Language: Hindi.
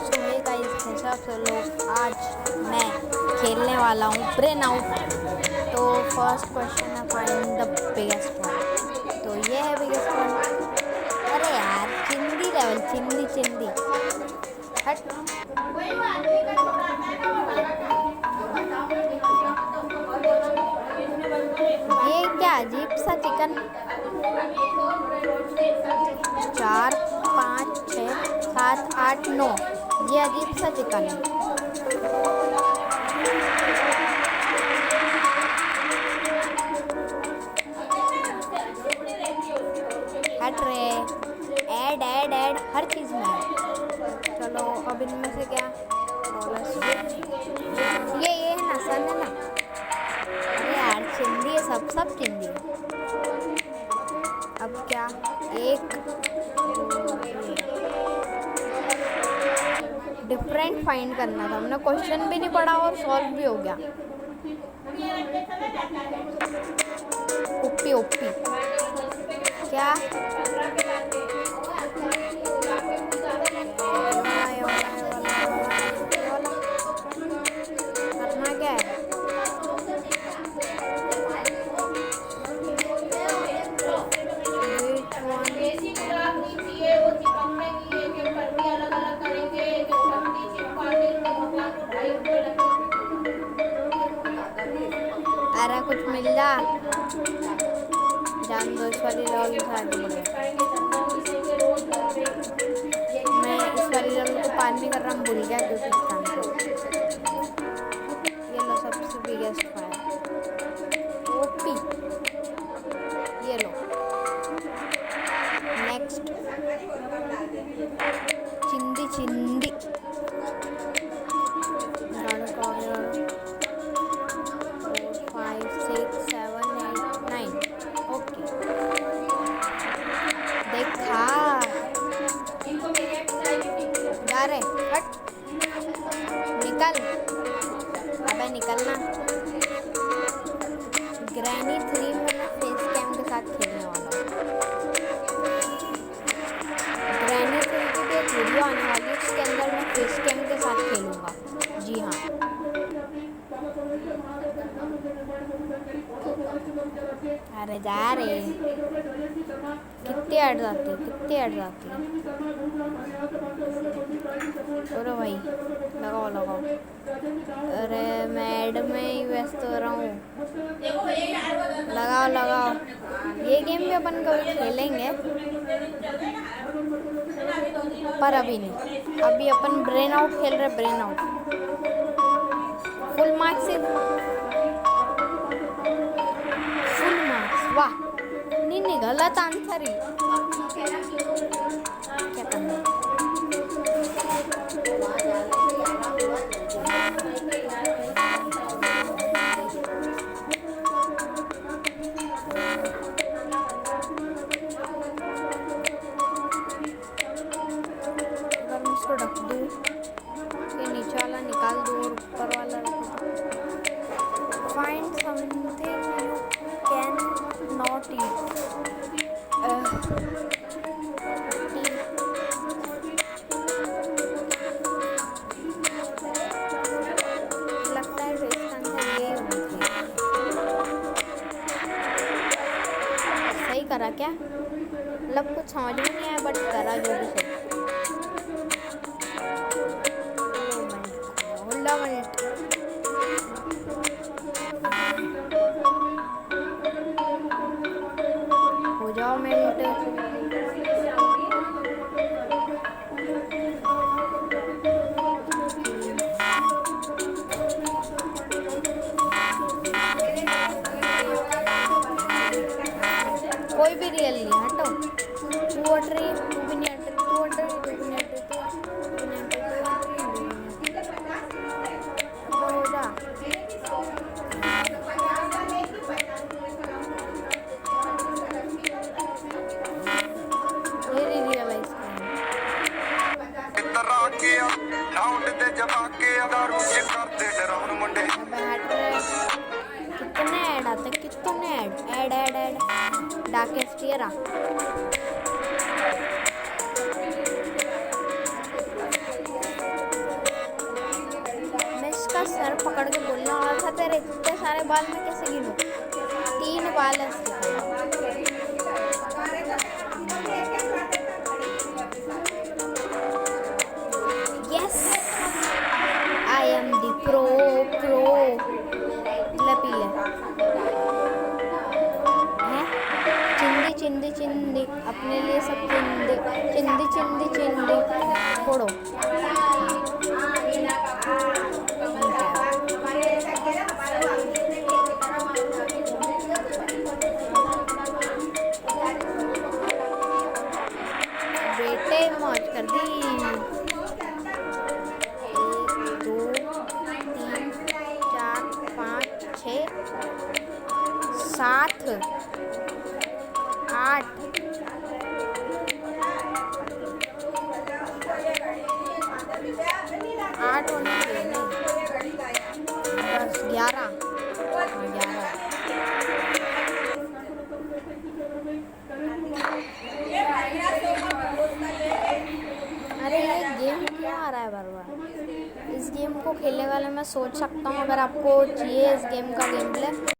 सो हे गाइस, कैसे आप सब लोग। आज मैं खेलने वाला हूँ ब्रेन आउट। तो फर्स्ट क्वेश्चन है फाइंड द बिगेस्ट वन। तो ये है बिगेस्ट वन। अरे यार, चिंदी लेवल, चिंदी चिंदी हट। ये क्या अजीब सा चिकन। 4 5 6 7 8 9, ये अजीब सा चिकन है। हट रे, ऐड ऐड ऐड हर चीज़ में है। चलो अब इनमें से क्या, ये है ना, सन है ना। अरे यार, चिंदी है, सब चिंदी है। अब क्या, एक डिफरेंट फाइंड करना था। हमने क्वेश्चन भी नहीं पढ़ा और सॉल्व भी हो गया। ओपी ओपी क्या, करना क्या है। अरे कुछ मिल जा, जान दो। इस वाली रोल मैं इस वाली रोल को पार नहीं कर रहा हूँ, भूल गया क्योंकि ये लो सबसे बिगेस्ट फायर ओपी। ये लो नेक्स्ट, चिंदी चिंदी 5 6 7 8 9। ओके, देखा जा रहे, हट निकल, अबे निकलना। ग्रैनी 3 में मैं फेस कैम के साथ खेलने वाला हूँ। ग्रैनी 3 की भी एक वीडियो आने वाली है, उसके अंदर मैं फेस कैम के साथ खेलूँगा। जी हाँ, अरे जा रे, कितने ऐड जाती है, कितने ऐड जाती है। अरे भाई लगाओ लगाओ। अरे मैं ऐड में ही व्यस्त हो रहा हूँ। लगाओ लगाओ। ये गेम भी अपन कभी खेलेंगे, पर अभी नहीं। अभी अपन ब्रेन आउट खेल रहे, brain out. Full marks, full marks, वाह। नहीं नहीं, गलत आंसर ही। क्या करना, अगर मैं इसको ढक दूँ, ये नीचे वाला निकाल दूँ और ऊपर वाला find something you can not eat. लगता है इसका आंसर यही होना चाहिए। सही करा क्या, मतलब कुछ समझ में नहीं आया, बट करा जो भी सही। होल्ड अ मिनट, हो जाओ मिनट। कोई भी रियल नहीं, हटो। तू हट रही है, तू भी नहीं हट रही, तू हट रही है, तू भी नहीं हट रही, तू नहीं हट रही, हो जा। कितने ऐड आते, कितने add add add add darkest year. सारे बाल मैं कैसे गिनूं? 3 बाल है इसके। Yes, I am the pro. पीले हैं, चिंदी चिंदी अपने लिए सब चिंदी छोड़ो। बेटे मौज कर दी। 1 2 3 4 5 6 7 8 होने चाहिए नहीं, बस 11। अरे ये गेम क्यों आ रहा है बार बार? इस गेम को खेलने वाले मैं सोच सकता हूँ, अगर आपको चाहिए इस गेम का गेम प्ले